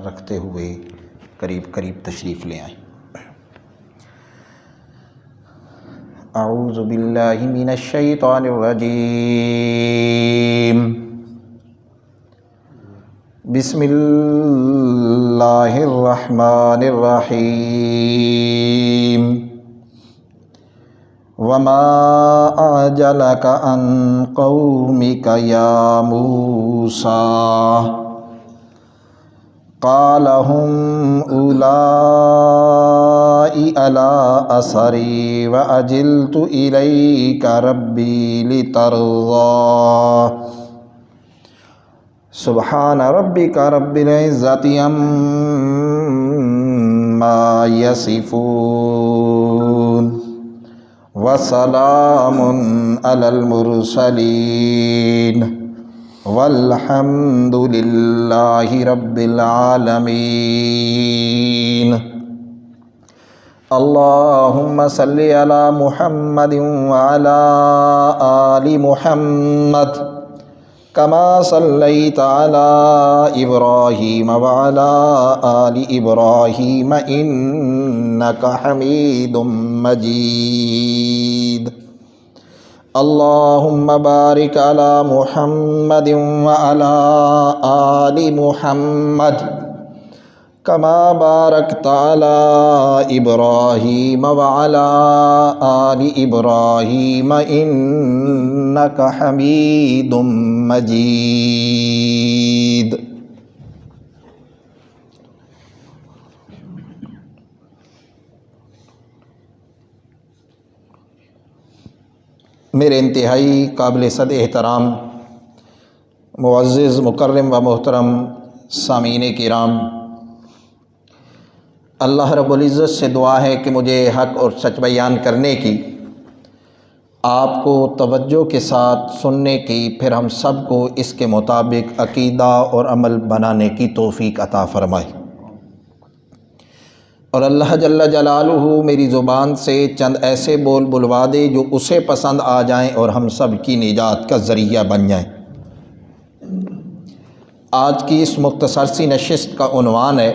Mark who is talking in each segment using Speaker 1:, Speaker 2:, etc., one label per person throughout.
Speaker 1: رکھتے ہوئے قریب تشریف لے آئیں۔ اعوذ باللہ من الشیطان الرجیم، بسم اللہ الرحمن الرحیم۔ وما أعجلك عن قومك يا موسى قال هم أولئك على أثري وعجلت إليك ربي لترضى سبحان ربك رب العزة عما يصفون وسلام على المرسلين والحمد لله رب العالمين۔ اللهم صل على محمد وعلى آل محمد كما صليت على إبراهيم وعلى آل إبراهيم إنك حميد مجيد۔ اللهم بارك على محمد وعلى آل محمد كما باركت على إبراهيم وعلى آل إبراهيم إنك حميد مجيد۔ میرے انتہائی قابل صد احترام معزز مکرم و محترم سامعین کرام، اللہ رب العزت سے دعا ہے کہ مجھے حق اور سچ بیان کرنے کی، آپ کو توجہ کے ساتھ سننے کی، پھر ہم سب کو اس کے مطابق عقیدہ اور عمل بنانے کی توفیق عطا فرمائے، اور اللہ جل جلالہ میری زبان سے چند ایسے بول بلوا دے جو اسے پسند آ جائیں اور ہم سب کی نجات کا ذریعہ بن جائیں۔ آج کی اس مختصر سی نشست کا عنوان ہے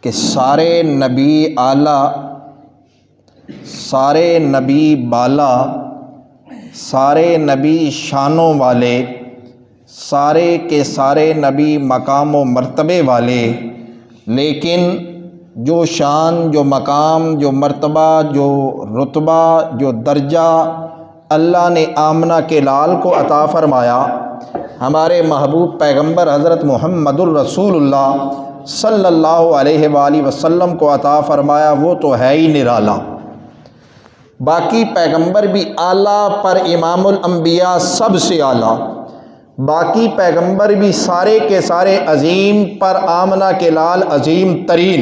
Speaker 1: کہ سارے نبی اعلیٰ، سارے نبی بالا، سارے نبی شانوں والے، سارے کے سارے نبی مقام و مرتبے والے، لیکن جو شان، جو مقام، جو مرتبہ، جو رتبہ، جو درجہ اللہ نے آمنہ کے لال کو عطا فرمایا، ہمارے محبوب پیغمبر حضرت محمد الرسول اللہ صلی اللہ علیہ وآلہ وسلم کو عطا فرمایا، وہ تو ہے ہی نرالا۔ باقی پیغمبر بھی اعلیٰ، پر امام الانبیاء سب سے اعلیٰ۔ باقی پیغمبر بھی سارے کے سارے عظیم، پر آمنہ کے لال عظیم ترین۔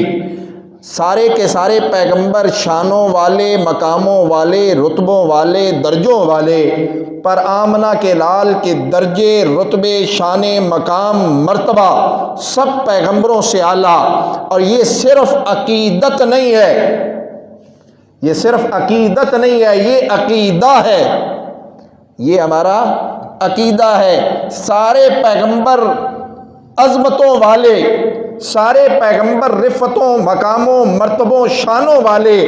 Speaker 1: سارے کے سارے پیغمبر شانوں والے، مقاموں والے، رتبوں والے، درجوں والے، پر آمنہ کے لال کے درجے، رتبے، شان، مقام، مرتبہ سب پیغمبروں سے اعلیٰ۔ اور یہ صرف عقیدت نہیں ہے، یہ صرف عقیدت نہیں ہے، یہ عقیدہ ہے، یہ ہمارا عقیدہ ہے۔ سارے پیغمبر عظمتوں والے، سارے پیغمبر رفتوں، مقاموں، مرتبوں، شانوں والے،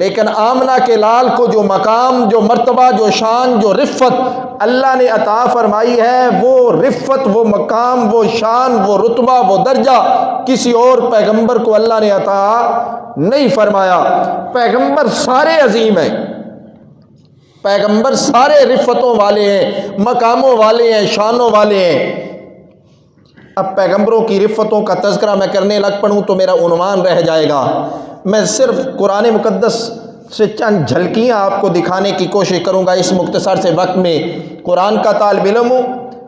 Speaker 1: لیکن آمنہ کے لال کو جو مقام، جو مرتبہ، جو شان، جو رفت اللہ نے عطا فرمائی ہے، وہ رفت، وہ مقام، وہ شان، وہ رتبہ، وہ درجہ کسی اور پیغمبر کو اللہ نے عطا نہیں فرمایا۔ پیغمبر سارے عظیم ہیں، پیغمبر سارے رفتوں والے ہیں، مقاموں والے ہیں، شانوں والے ہیں۔ اب پیغمبروں کی رفتوں کا تذکرہ میں کرنے لگ پڑوں تو میرا عنوان رہ جائے گا۔ میں صرف قرآن مقدس سے چند جھلکیاں آپ کو دکھانے کی کوشش کروں گا اس مختصر سے وقت میں۔ قرآن کا طالب علم ہوں،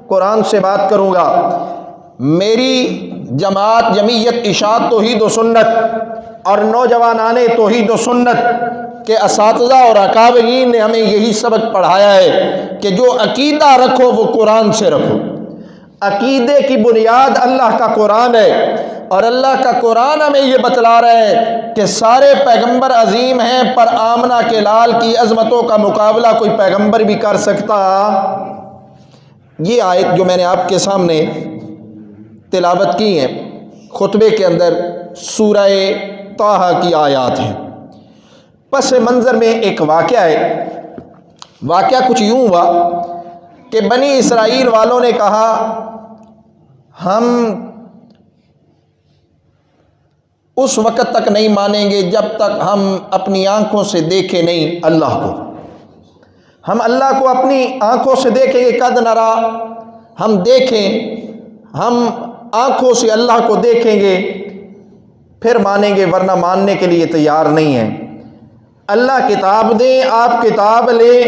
Speaker 1: قرآن سے بات کروں گا۔ میری جماعت، جمعیت اشاعت توحید و سنت اور نوجوانان توحید و سنت کے اساتذہ اور اکابرین نے ہمیں یہی سبق پڑھایا ہے کہ جو عقیدہ رکھو وہ قرآن سے رکھو۔ عقیدے کی بنیاد اللہ کا قرآن ہے، اور اللہ کا قرآن ہمیں یہ بتلا رہا ہے کہ سارے پیغمبر عظیم ہیں، پر آمنہ کے لال کی عظمتوں کا مقابلہ کوئی پیغمبر بھی کر سکتا؟ یہ آیت جو میں نے آپ کے سامنے تلاوت کی ہیں خطبے کے اندر سورہ طٰہٰ کی آیات ہیں۔ پس منظر میں ایک واقعہ ہے۔ واقعہ کچھ یوں ہوا کہ بنی اسرائیل والوں نے کہا ہم اس وقت تک نہیں مانیں گے جب تک ہم اپنی آنکھوں سے دیکھیں نہیں اللہ کو۔ ہم اللہ کو اپنی آنکھوں سے دیکھیں گے، قد نرا، ہم دیکھیں، ہم آنکھوں سے اللہ کو دیکھیں گے پھر مانیں گے، ورنہ ماننے کے لیے تیار نہیں ہیں۔ اللہ کتاب دیں، آپ کتاب لیں،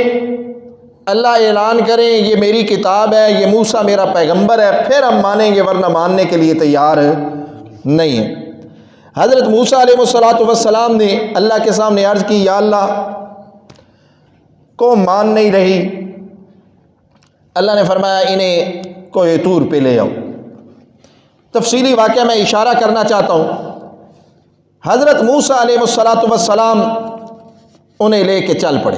Speaker 1: اللہ اعلان کریں یہ میری کتاب ہے، یہ موسیٰ میرا پیغمبر ہے، پھر ہم مانیں گے، ورنہ ماننے کے لیے تیار نہیں ہیں۔ حضرت موسیٰ علیہ السلام نے اللہ کے سامنے عرض کی، یا اللہ قوم مان نہیں رہی۔ اللہ نے فرمایا انہیں کوہ طور پہ لے آؤ۔ تفصیلی واقعہ میں اشارہ کرنا چاہتا ہوں۔ حضرت موسیٰ علیہ السلام انہیں لے کے چل پڑے۔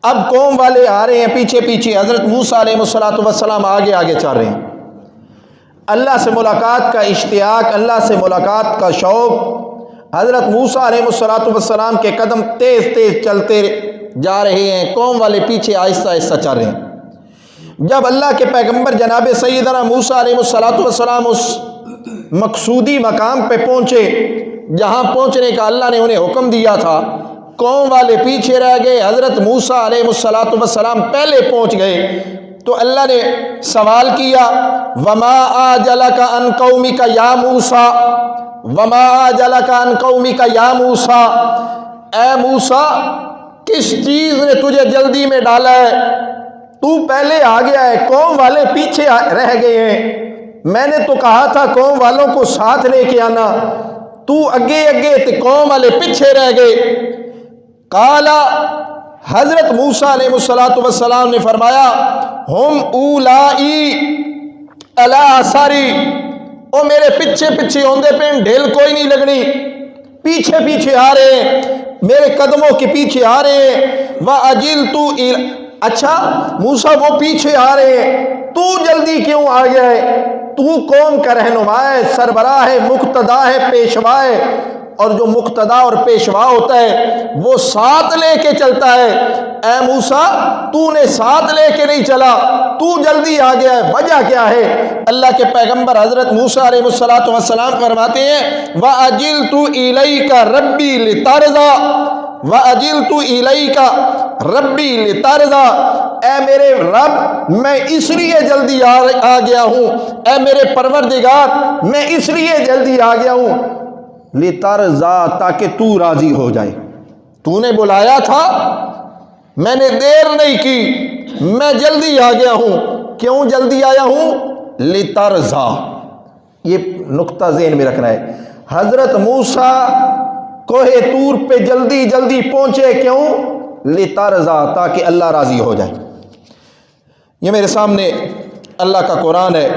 Speaker 1: اب قوم والے آ رہے ہیں پیچھے پیچھے، حضرت موسیٰ علیہ السلام آگے آگے چل رہے ہیں۔ اللہ سے ملاقات کا اشتیاق، اللہ سے ملاقات کا شوق، حضرت موسیٰ علیہ السلام کے قدم تیز تیز چلتے جا رہے ہیں، قوم والے پیچھے آہستہ آہستہ چل رہے ہیں۔ جب اللہ کے پیغمبر جناب سیدنا موسیٰ علیہ السلام اس مقصودی مقام پہ پہنچے جہاں پہنچنے کا اللہ نے انہیں حکم دیا تھا، قوم والے پیچھے رہ گئے، حضرت موسیٰ علیہ السلام پہلے پہنچ گئے۔ تو اللہ نے سوال کیا، وما آجلک عن قومک یا موسیٰ، وما آجلک عن قومک یا موسیٰ، اے موسیٰ کس چیز نے تجھے جلدی میں ڈالا ہے؟ تو پہلے آ گیا ہے، قوم والے پیچھے رہ گئے ہیں۔ میں نے تو کہا تھا قوم والوں کو ساتھ لے کے آنا، تو اگے اگے تے قوم والے پیچھے رہ گئے۔ قالا، حضرت موسیٰ علیہ السلام نے فرمایا، ہم اولائی علی آثاری، او میرے پیچھے پیچھے ہوندے پہ ڈھیل کوئی نہیں لگنی، پیچھے پیچھے آ رہے ہیں، میرے قدموں کے پیچھے آ رہے ہیں۔ وَأَجِلْتُ، اچھا موسیٰ وہ پیچھے آ رہے ہیں، تو جلدی کیوں آ گیا ہے؟ تو قوم کا رہنما ہے، سربراہ ہے، مقتدا ہے، پیشوا ہے، اور جو مقتدا اور پیشوا ہوتا ہے وہ ساتھ لے کے چلتا ہے۔ اے موسیٰ تو نے ساتھ لے کے نہیں چلا، تو جلدی آ گیا ہے، وجہ کیا ہے؟ اللہ کے پیغمبر حضرت موسیٰ علیہ السلام فرماتے ہیں، وَأَجِلْتُ إِلَيْكَ رَبِّي لِتَرْضَىٰ، وَأَجِلْتُ إِلَيْكَ رَبِّي لِتَرْضَىٰ، اے میرے رب میں اس لیے جلدی آ گیا ہوں، اے میرے پروردگار میں اس لیے جلدی آ گیا ہوں، لِتَرْضَىٰ، تاکہ تو راضی ہو جائے۔ تو نے بلایا تھا، میں نے دیر نہیں کی، میں جلدی آ گیا ہوں۔ کیوں جلدی آیا ہوں؟ لِتَرْضَىٰ، یہ نقطہ ذہن میں رکھنا ہے۔ حضرت موسیٰ کوہ طور پہ جلدی جلدی پہنچے، کیوں؟ لِتَرْضَىٰ، تاکہ اللہ راضی ہو جائے۔ یہ میرے سامنے اللہ کا قرآن ہے،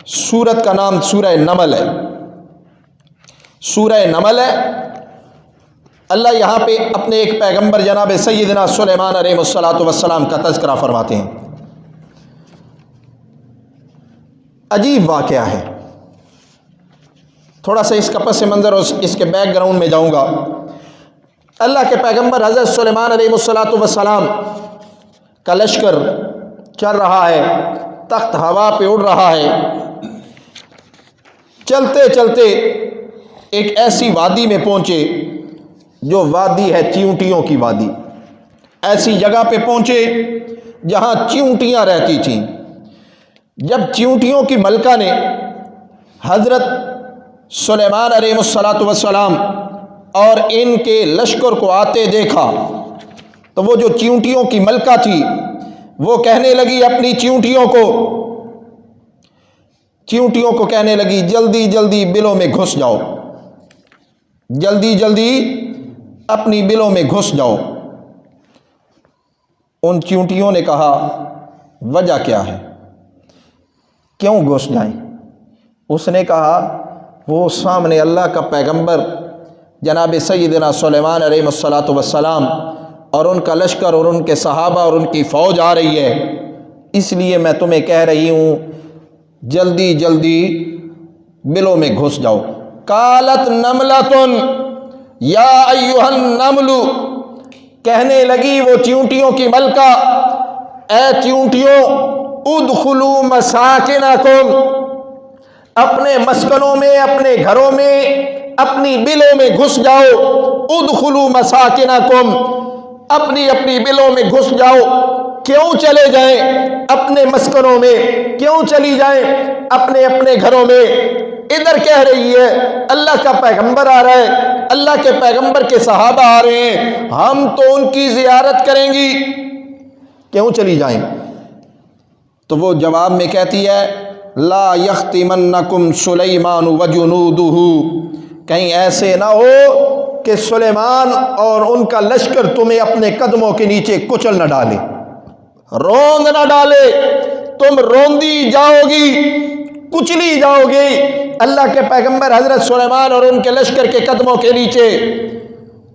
Speaker 1: سورت کا نام سورہ نمل ہے، سورہ نمل ہے۔ اللہ یہاں پہ اپنے ایک پیغمبر جناب سیدنا سلیمان علیہ السلام کا تذکرہ فرماتے ہیں۔ عجیب واقعہ ہے، تھوڑا سا اس کا پس منظر اور اس کے بیک گراؤنڈ میں جاؤں گا۔ اللہ کے پیغمبر حضرت سلیمان علیہ السلام کا لشکر چل رہا ہے، تخت ہوا پہ اڑ رہا ہے، چلتے چلتے ایک ایسی وادی میں پہنچے جو وادی ہے چیونٹیوں کی وادی۔ ایسی جگہ پہ پہنچے جہاں چیونٹیاں رہتی تھیں۔ جب چیونٹیوں کی ملکہ نے حضرت سلیمان علیہ السلام اور ان کے لشکر کو آتے دیکھا تو وہ جو چیونٹیوں کی ملکہ تھی وہ کہنے لگی اپنی چیونٹیوں کو کہنے لگی، جلدی جلدی بلوں میں گھس جاؤ، جلدی جلدی اپنی بلوں میں گھس جاؤ۔ ان چیونٹیوں نے کہا وجہ کیا ہے، کیوں گھس جائیں؟ اس نے کہا وہ سامنے اللہ کا پیغمبر جناب سیدنا سلیمان علیہ السلام اور ان کا لشکر اور ان کے صحابہ اور ان کی فوج آ رہی ہے، اس لیے میں تمہیں کہہ رہی ہوں جلدی جلدی بلوں میں گھس جاؤ۔ قالت نملۃ یا ایھا النمل، کہنے لگی وہ چیونٹیوں کی ملکہ، اے چیونٹیوں، ادخلوا مساکنکم، اپنے مسکنوں میں، اپنے گھروں میں، اپنی بلوں میں گھس جاؤ۔ ادخلوا مساکنکم، اپنی اپنی بلوں میں گھس جاؤ۔ کیوں چلے جائیں اپنے مسکنوں میں؟ کیوں چلی جائیں اپنے اپنے گھروں میں؟ ادھر کہہ رہی ہے اللہ کا پیغمبر آ رہا ہے، اللہ کے پیغمبر کے صحابہ آ رہے ہیں، ہم تو ان کی زیارت کریں گی، کیوں چلی جائیں؟ تو وہ جواب میں کہتی ہے لا یختمنکم سلیمان وجنودہ، کہیں ایسے نہ ہو کہ سلیمان اور ان کا لشکر تمہیں اپنے قدموں کے نیچے کچل نہ ڈالے، روند نہ ڈالے، تم روندی جاؤ گی، کچلی جاؤ گی اللہ کے پیغمبر حضرت سلیمان اور ان کے لشکر کے قدموں کے نیچے۔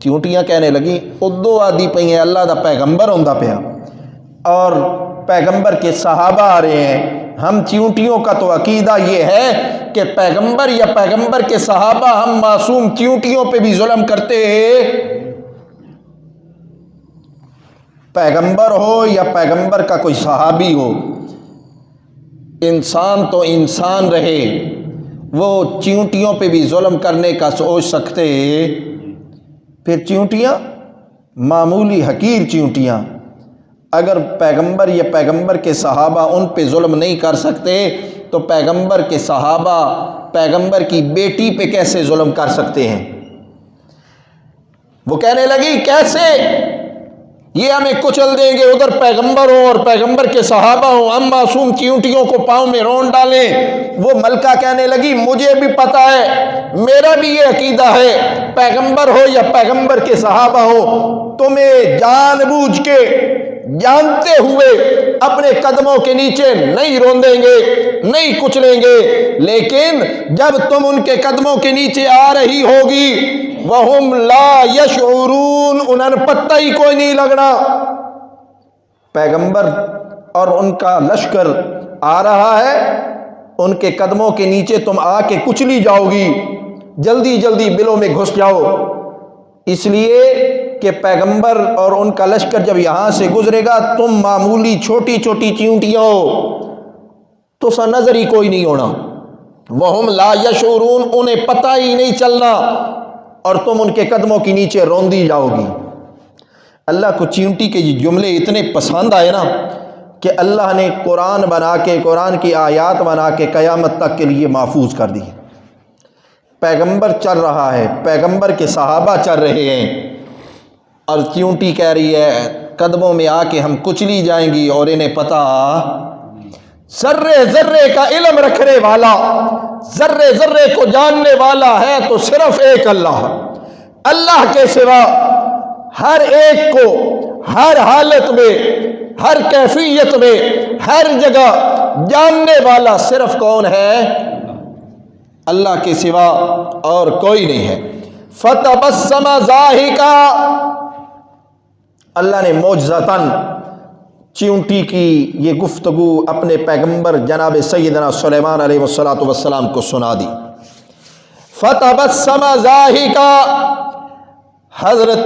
Speaker 1: چیونٹیاں کہنے لگیں ادو آدھی پئی ہیں اللہ دا پیغمبر ہوندا پیا اور پیغمبر کے صحابہ آ رہے ہیں، ہم چیونٹیوں کا تو عقیدہ یہ ہے کہ پیغمبر یا پیغمبر کے صحابہ ہم معصوم چیونٹیوں پہ بھی ظلم کرتے ہیں، پیغمبر ہو یا پیغمبر کا کوئی صحابی ہو، انسان تو انسان رہے، وہ چیونٹیوں پہ بھی ظلم کرنے کا سوچ سکتے؟ پھر چیونٹیاں معمولی حقیر چیونٹیاں، اگر پیغمبر یا پیغمبر کے صحابہ ان پہ ظلم نہیں کر سکتے تو پیغمبر کے صحابہ پیغمبر کی بیٹی پہ کیسے ظلم کر سکتے ہیں؟ وہ کہنے لگی کیسے یہ ہمیں کچل دیں گے، ادھر پیغمبر ہوں اور پیغمبر کے صحابہ ہوں، ہم معصوم چیونٹیوں کو پاؤں میں رون ڈالیں؟ وہ ملکہ کہنے لگی مجھے بھی پتا ہے، میرا بھی یہ عقیدہ ہے، پیغمبر ہو یا پیغمبر کے صحابہ ہو، تمہیں جان بوجھ کے جانتے ہوئے اپنے قدموں کے نیچے نہیں روندیں گے، نہیں کچلیں گے، لیکن جب تم ان کے قدموں کے نیچے آ رہی ہوگی وَهُمْ لَا يَشْعُرُونَ، انہیں پتہ ہی کوئی نہیں لگنا، پیغمبر اور ان کا لشکر آ رہا ہے، ان کے قدموں کے نیچے تم آ کے کچلی جاؤ گی، جلدی جلدی بلوں میں گھس جاؤ، اس لیے کہ پیغمبر اور ان کا لشکر جب یہاں سے گزرے گا تم معمولی چھوٹی چھوٹی چیونٹیاں ہو تو سا نظر ہی کوئی نہیں ہونا، وَهُمْ لَا يَشْعُرُونَ، انہیں پتہ ہی نہیں چلنا، اور تم ان کے قدموں کے نیچے روندی جاؤ گی۔ اللہ کو چیونٹی کے یہ جملے اتنے پسند آئے نا کہ اللہ نے قرآن بنا کے، قرآن کی آیات بنا کے قیامت تک کے لیے محفوظ کر دی۔ پیغمبر چل رہا ہے، پیغمبر کے صحابہ چل رہے ہیں، اور چیونٹی کہہ رہی ہے قدموں میں آ کے ہم کچلی جائیں گی، اور انہیں پتہ ذرے ذرے کا علم رکھنے والا، ذرے ذرے کو جاننے والا ہے تو صرف ایک اللہ، اللہ کے سوا ہر ایک کو ہر حالت میں، ہر کیفیت میں، ہر جگہ جاننے والا صرف کون ہے؟ اللہ کے سوا اور کوئی نہیں ہے۔ فتبسم ضاحکا، اللہ نے معجزتاً چیونٹی کی یہ گفتگو اپنے پیغمبر جناب سیدنا سلیمان علیہ السلام کو سنا دی۔ فتبسم ضاحکا، حضرت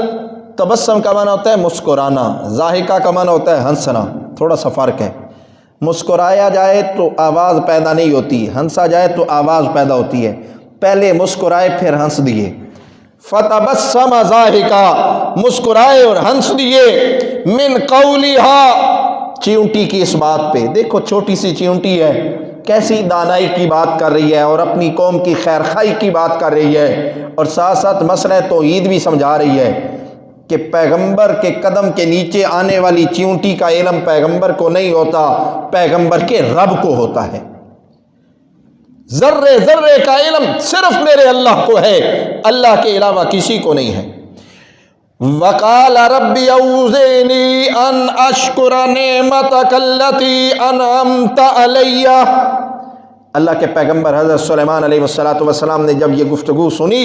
Speaker 1: تبسم کا معنی ہوتا ہے مسکرانا، ضاحکہ کا معنی ہوتا ہے ہنسنا، تھوڑا سا فرق ہے، مسکرایا جائے تو آواز پیدا نہیں ہوتی، ہنسا جائے تو آواز پیدا ہوتی ہے، پہلے مسکرائے پھر ہنس دیے۔ فتبسم ضاحکا، مسکرائے اور ہنس دیے، من قولہا، چیونٹی کی اس بات پہ، دیکھو چھوٹی سی چیونٹی ہے، کیسی دانائی کی بات کر رہی ہے اور اپنی قوم کی خیر خواہی کی بات کر رہی ہے، اور ساتھ ساتھ مسئلہ توحید بھی سمجھا رہی ہے کہ پیغمبر کے قدم کے نیچے آنے والی چیونٹی کا علم پیغمبر کو نہیں ہوتا، پیغمبر کے رب کو ہوتا ہے، ذرے ذرے کا علم صرف میرے اللہ کو ہے، اللہ کے علاوہ کسی کو نہیں ہے۔ وقال رب اوزعنی ان اشکر نعمتک التی انعمت علی، اللہ کے پیغمبر حضرت سلیمان علیہ السلام نے جب یہ گفتگو سنی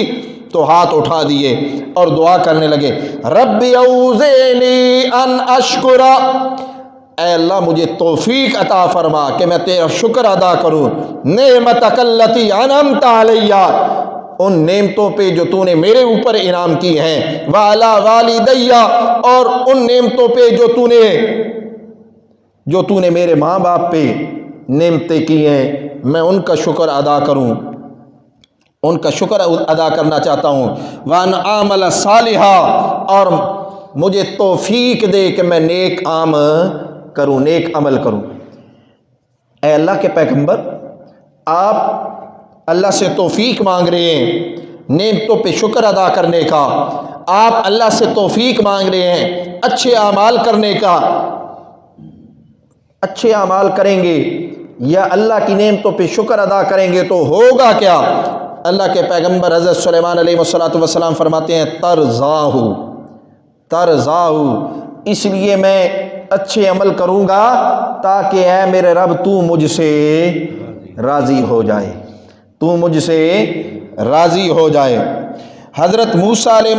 Speaker 1: تو ہاتھ اٹھا دیے اور دعا کرنے لگے، رب اوزعنی ان اشکر، اے اللہ مجھے توفیق عطا فرما کہ میں تیرا شکر ادا کروں، نعمتک التی انعمت علی، ان نعمتوں پہ جو تو نے میرے اوپر انعام کی ہیں، وعلی والدی، اور ان نعمتوں پہ جو تو نے میرے ماں باپ پہ نعمتیں کی ہیں، میں ان کا شکر ادا کروں، ان کا شکر ادا کرنا چاہتا ہوں، وان اعمل صالحا، اور مجھے توفیق دے کہ میں نیک کروں، نیک عمل کروں۔ اے اللہ کے پیغمبر، آپ اللہ سے توفیق مانگ رہے ہیں نعمتوں پہ شکر ادا کرنے کا، آپ اللہ سے توفیق مانگ رہے ہیں اچھے اعمال کرنے کا۔ اچھے اعمال کریں گے یا اللہ کی نعمتوں پہ شکر ادا کریں گے تو ہوگا کیا؟ اللہ کے پیغمبر حضرت سلیمان علیہ السلام فرماتے ہیں ترضاہ، اس لیے میں اچھے عمل کروں گا تاکہ اے میرے رب تو مجھ سے راضی ہو جائے، تو مجھ سے راضی ہو جائے۔ حضرت موسیٰ علیہ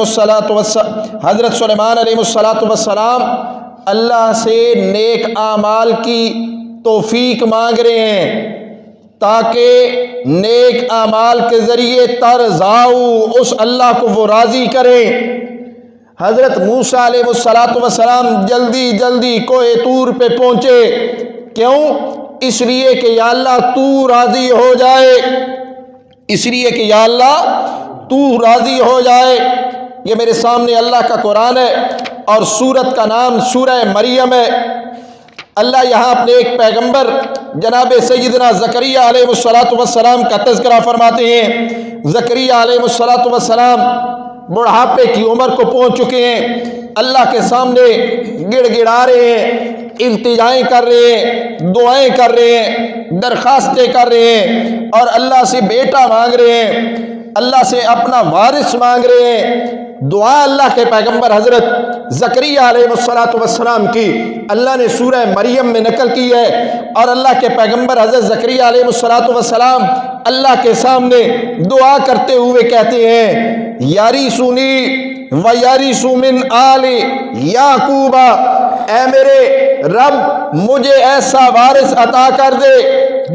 Speaker 1: حضرت سلیمان علیہ السلام اللہ سے نیک اعمال کی توفیق مانگ رہے ہیں تاکہ نیک اعمال کے ذریعے ترضاؤ، اس اللہ کو وہ راضی کرے۔ حضرت موسیٰ علیہ السلام جلدی کوہ طور پہ پہنچے، کیوں؟ اس لیے کہ یا اللہ تو راضی ہو جائے، اس لیے کہ یا اللہ تو راضی ہو جائے۔ یہ میرے سامنے اللہ کا قرآن ہے اور سورت کا نام سورہ مریم ہے۔ اللہ یہاں اپنے ایک پیغمبر جناب سیدنا زکریا علیہ السلام کا تذکرہ فرماتے ہیں۔ زکریا علیہ السلام بڑھاپے کی عمر کو پہنچ چکے ہیں، اللہ کے سامنے گڑ گڑا رہے ہیں، التجائیں کر رہے ہیں، دعائیں کر رہے ہیں، درخواستیں کر رہے ہیں، اور اللہ سے بیٹا مانگ رہے ہیں، اللہ سے اپنا وارث مانگ رہے ہیں۔ دعا اللہ کے پیغمبر حضرت زکریا علیہ السلام کی اللہ نے سورہ مریم میں نقل کی ہے، اور اللہ کے پیغمبر حضرت زکریا علیہ السلام اللہ کے سامنے دعا کرتے ہوئے کہتے ہیں یاری سونی و یاری سومن آل یعقوب، اے میرے رب مجھے ایسا وارث عطا کر دے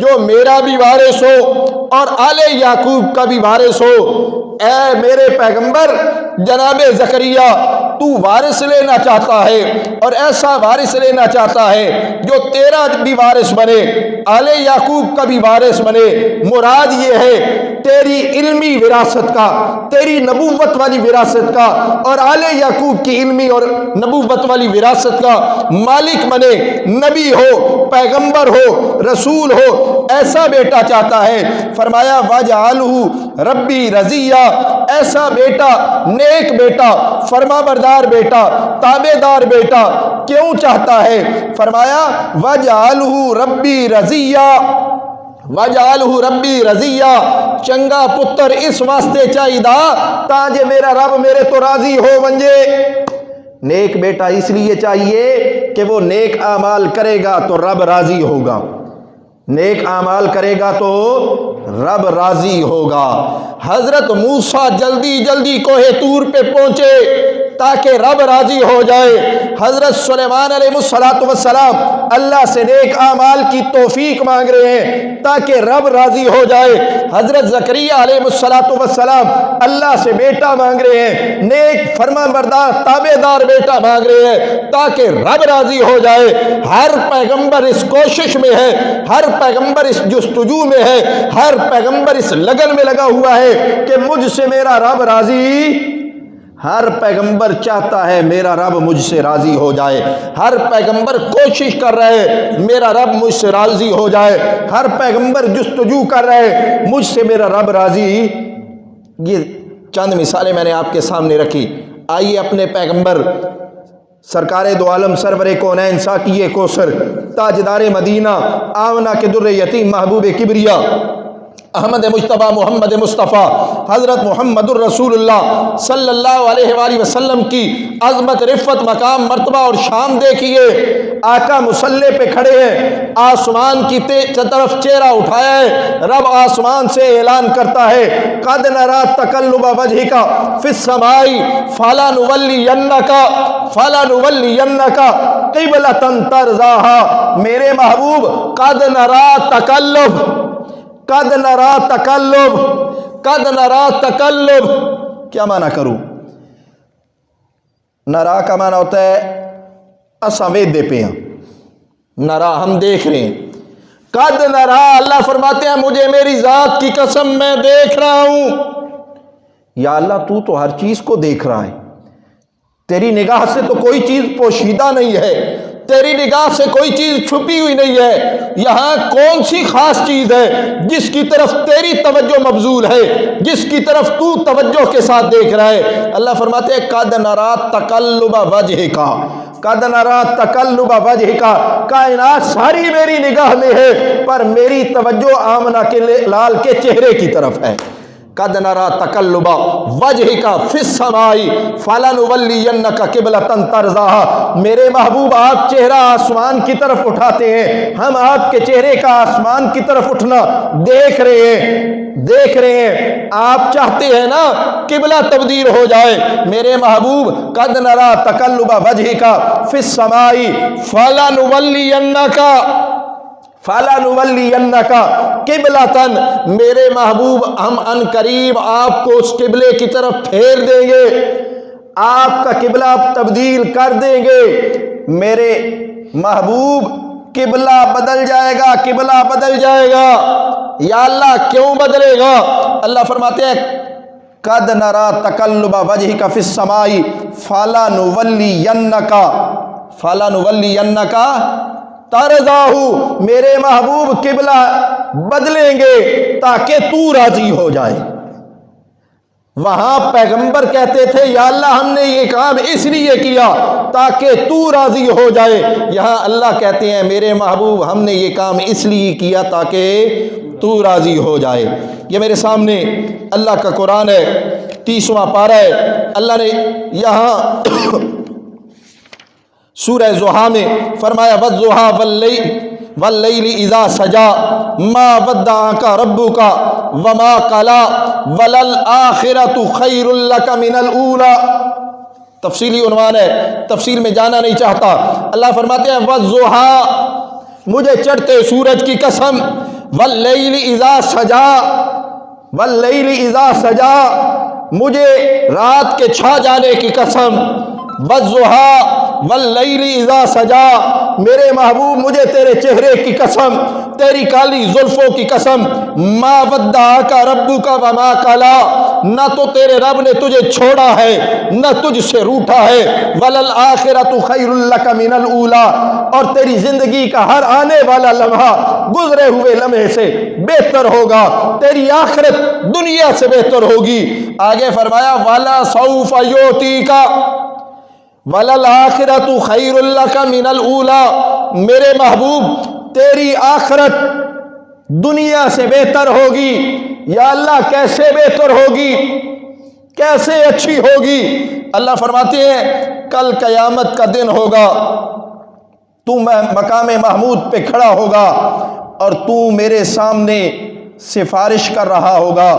Speaker 1: جو میرا بھی وارث ہو اور آل یعقوب کا بھی وارث ہو۔ اے میرے پیغمبر جناب زکریا، تو وارث لینا چاہتا ہے اور ایسا وارث لینا چاہتا ہے جو تیرا بھی وارث بنے، آل یعقوب کا بھی وارث بنے۔ مراد یہ ہے تیری علمی وراثت کا، تیری نبوت والی وراثت کا، اور آل یعقوب کی علمی اور نبوت والی وراثت کا مالک بنے، نبی ہو، پیغمبر ہو، رسول ہو، ایسا بیٹا چاہتا ہے۔ فرمایا وَاجْعَلْهُ رَبِّي رَضِيًّا، ایسا بیٹا، نیک بیٹا، فرما بردار بیٹا، تابع دار بیٹا کیوں چاہتا ہے؟ فرمایا وَاجْعَلْهُ رَبِّي رَضِيًّا، وَاجْعَلْهُ رَبِّي رَضِيًّا، چنگا پتر اس واسطے چاہیدا تاجے میرا رب میرے تو راضی ہو ونجے۔ نیک بیٹا اس لیے چاہیے کہ وہ نیک اعمال کرے گا تو رب راضی ہوگا، نیک اعمال کرے گا تو رب راضی ہوگا۔ حضرت موسیٰ جلدی کوہ طور پہ پہنچے تاکہ رب راضی ہو جائے۔ حضرت سلیمان علیہ السلام اللہ سے نیک اعمال کی توفیق مانگ رہے ہیں تاکہ رب راضی ہو جائے۔ حضرت زکریا علیہ السلام اللہ سے بیٹا مانگ رہے ہیں، نیک فرما بردار تابع دار بیٹا مانگ رہے ہیں تاکہ رب راضی ہو جائے۔ ہر پیغمبر اس کوشش میں ہے، ہر پیغمبر اس جستجو میں ہے، ہر پیغمبر اس لگن میں لگا ہوا ہے کہ مجھ سے میرا رب راضی، ہر پیغمبر چاہتا ہے میرا رب مجھ سے راضی ہو جائے، ہر پیغمبر کوشش کر رہے میرا رب مجھ سے راضی ہو جائے، ہر پیغمبر جستجو کر رہے مجھ سے میرا رب راضی۔ یہ چند مثالیں میں نے آپ کے سامنے رکھی۔ آئیے اپنے پیغمبر سرکار دو عالم سرور کونین ساقی کوثر تاجدار مدینہ آمنہ کے در یتیم محبوب کبریا احمد مجتبیٰ محمد مصطفیٰ حضرت محمد الرسول اللہ صلی اللہ علیہ وآلہ وسلم کی عظمت، رفت، مقام، مرتبہ اور شان دیکھیے۔ آقا مصلی پہ کھڑے ہیں، آسمان کی طرف چہرہ اٹھایا ہے، رب آسمان سے اعلان کرتا ہے قد نری تقلب وجہک فی السماء فلنولینک قبلۃ ترضاها، میرے محبوب قد نرا تقلب، کیا معنی کروں؟ نرا کا معنی ہوتا ہے اساں ویدے پہ ہیں، نرا ہم دیکھ رہے ہیں، قد نرا اللہ فرماتے ہیں مجھے میری ذات کی قسم میں دیکھ رہا ہوں۔ یا اللہ تو ہر چیز کو دیکھ رہا ہے، تیری نگاہ سے تو کوئی چیز پوشیدہ نہیں ہے، تیری نگاہ سے کوئی چیز چھپی ہوئی نہیں ہے۔ یہاں کون سی خاص چیز ہے جس کی طرف تیری توجہ مبذول ہے، جس کی طرف تو توجہ کے ساتھ دیکھ رہا ہے؟ اللہ فرماتے ہیں قد نرا تقلب وجہک، قد نرا تقلب وجہک، کائنات ساری میری نگاہ میں ہے پر میری توجہ آمنہ کے لال کے چہرے کی طرف ہے۔ قد نرا تقلب وجہک فی السماء فلنولینک قبلۃ ترضاها، میرے محبوب آپ چہرہ آسمان کی طرف اٹھاتے ہیں، ہم آپ کے چہرے کا آسمان کی طرف اٹھنا دیکھ رہے ہیں، آپ چاہتے ہیں نا قبلہ تبدیل ہو جائے۔ میرے محبوب قد نرا تقلب وجہک فی السماء فَلَنُوَلِّيَنَّكَ قِبْلَةً، میرے محبوب ہم ان قریب آپ کو اس قبلے کی طرف پھیر دیں گے، آپ کا قبلہ تبدیل کر دیں گے۔ میرے محبوب قبلہ بدل جائے گا، قبلہ بدل جائے گا۔ یا اللہ کیوں بدلے گا؟ اللہ فرماتے ہیں قد نرا تقلب وجہک فی السماء فَلَنُوَلِّيَنَّكَ ترضاہ، میرے محبوب قبلہ بدلیں گے تاکہ تو راضی ہو جائے۔ وہاں پیغمبر کہتے تھے یا اللہ ہم نے یہ کام اس لیے کیا تاکہ تو راضی ہو جائے، یہاں اللہ کہتے ہیں میرے محبوب ہم نے یہ کام اس لیے کیا تاکہ تو راضی ہو جائے۔ یہ میرے سامنے اللہ کا قرآن ہے، 30واں پارہ ہے۔ اللہ نے یہاں سورہ ضحیٰ میں فرمایا وَالضُّحَىٰ وَاللَّيْلِ اِذَا سَجَىٰ مَا وَدَّعَكَ رَبُّكَ وَمَا قَلَىٰ وَلَلْآخِرَةُ خَيْرٌ لَكَ مِنَ الْأُولَىٰ، تفصیلی عنوان ہے، تفصیل میں جانا نہیں چاہتا۔ اللہ فرماتے ہیں وَالضُّحَىٰ، مجھے چڑھتے سورج کی قسم، وَاللَّيْلِ اِذَا سَجَىٰ، مجھے رات کے چھا جانے کی قسم، وَالضُّحَىٰ وَاللَّيْلِ اِذَا سَجَىٰ، میرے محبوب مجھے تیرے چہرے کی قسم، تیری کالی زلفوں کی قسم، مَا وَدَّعَكَ رَبُّكَ وَمَا قَلَىٰ، نہ تو تیرے رب نے تجھے چھوڑا ہے نہ تجھ سے روٹھا ہے، وَلَلْآخِرَةُ خَيْرٌ لَكَ مِنَ الْأُولَىٰ، اور تیری زندگی کا ہر آنے والا لمحہ گزرے ہوئے لمحے سے بہتر ہوگا، تیری آخرت دنیا سے بہتر ہوگی۔ آگے فرمایا وَلَسَوْفَ يُعْطِيكَ وَلَلْآخِرَةُ خَيْرٌ لَكَ مِنَ الْأُولَىٰ، میرے محبوب تیری آخرت دنیا سے بہتر ہوگی۔ یا اللہ کیسے بہتر ہوگی، کیسے اچھی ہوگی؟ اللہ فرماتے ہیں کل قیامت کا دن ہوگا، تو مقام محمود پہ کھڑا ہوگا اور تو میرے سامنے سفارش کر رہا ہوگا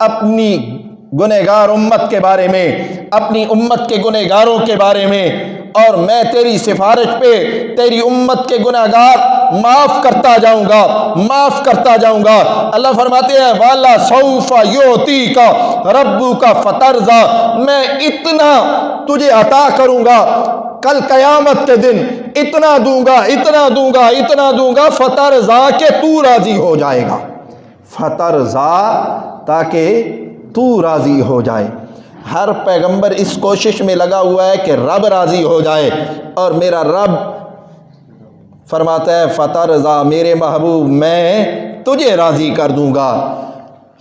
Speaker 1: اپنی گنہگار امت کے بارے میں، اپنی امت کے گنہگاروں کے بارے میں، اور میں تیری سفارش پہ تیری امت کے گنہگار معاف کرتا جاؤں گا، معاف کرتا جاؤں گا۔ اللہ فرماتے ہیں والا سوف یعطیک ربک فترضی، میں اتنا تجھے عطا کروں گا کل قیامت کے دن، اتنا دوں گا، اتنا دوں گا، اتنا دوں گا، فترضی کہ تو راضی ہو جائے گا، فترضی تاکہ تو راضی ہو جائے۔ ہر پیغمبر اس کوشش میں لگا ہوا ہے کہ رب راضی ہو جائے، اور میرا رب فرماتا ہے فترضی، میرے محبوب میں تجھے راضی کر دوں گا۔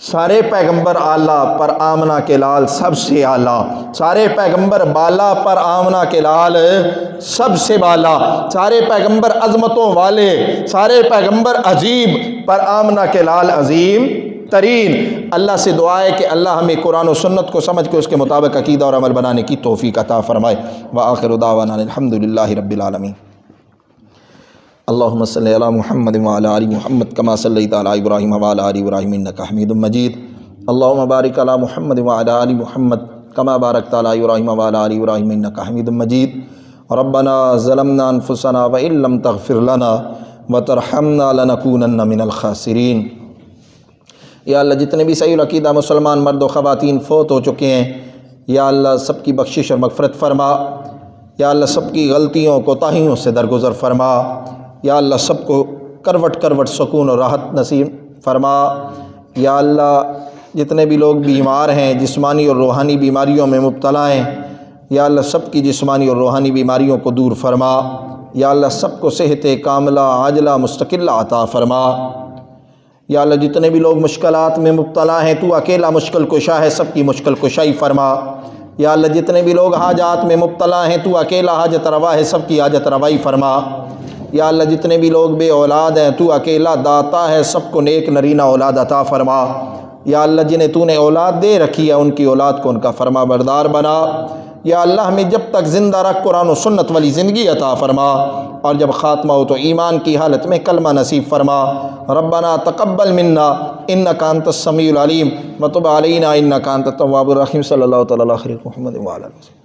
Speaker 1: سارے پیغمبر اعلیٰ پر آمنہ کے لال سب سے اعلیٰ، سارے پیغمبر بالا پر آمنہ کے لال سب سے بالا، سارے پیغمبر عظمتوں والے، سارے پیغمبر عظیم پر آمنہ کے لال عظیم ترین۔ اللہ سے دعا ہے کہ اللہ ہمیں قرآن و سنت کو سمجھ کے اس کے مطابق عقیدہ اور عمل بنانے کی توفیق عطا فرمائے۔ وآخر دعوانا الحمدللہ رب العالمین۔ اللہم صلی علی محمد وعلی آل محمد کما صلیت علی ابراہیم وعلی آل ابراہیم انک حمید مجید۔ اللہم بارک علی محمد وعلی آل محمد کما بارکت علی ابراہیم وعلی آل ابراہیم انک حمید مجید۔ ربنا ظلمنا انفسنا وان لم تغفر لنا وترحمنا لنکونن من الخاسرین۔ یا اللہ جتنے بھی صحیح العقیدہ مسلمان مرد و خواتین فوت ہو چکے ہیں، یا اللہ سب کی بخشش اور مغفرت فرما، یا اللہ سب کی غلطیوں کوتاہیوں سے درگزر فرما، یا اللہ سب کو کروٹ کروٹ سکون اور راحت نصیب فرما۔ یا اللہ جتنے بھی لوگ بیمار ہیں، جسمانی اور روحانی بیماریوں میں مبتلا ہیں، یا اللہ سب کی جسمانی اور روحانی بیماریوں کو دور فرما، یا اللہ سب کو صحت کاملہ عاجلہ مستقلہ عطا فرما۔ یا اللہ جتنے بھی لوگ مشکلات میں مبتلا ہیں، تو اکیلا مشکل کشا ہے، سب کی مشکل کشائی فرما۔ یا اللہ جتنے بھی لوگ حاجات میں مبتلا ہیں، تو اکیلا حاجت روا ہے، سب کی حاجت روائی فرما۔ یا اللہ جتنے بھی لوگ بے اولاد ہیں، تو اکیلا داتا ہے، سب کو نیک نرینہ اولاد عطا فرما۔ یا اللہ جنہیں تو نے اولاد دے رکھی ہے، ان کی اولاد کو ان کا فرما بردار بنا۔ یا اللہ ہمیں جب تک زندہ رکھ قرآن و سنت والی زندگی عطا فرما، اور جب خاتمہ ہو تو ایمان کی حالت میں کلمہ نصیب فرما۔ ربنا تقبل منا انک انت السمیع العلیم وتب علینا انک انت التواب الرحیم۔ صلی اللہ تعالی علی خیر محمد وعلی آلہ وسلم۔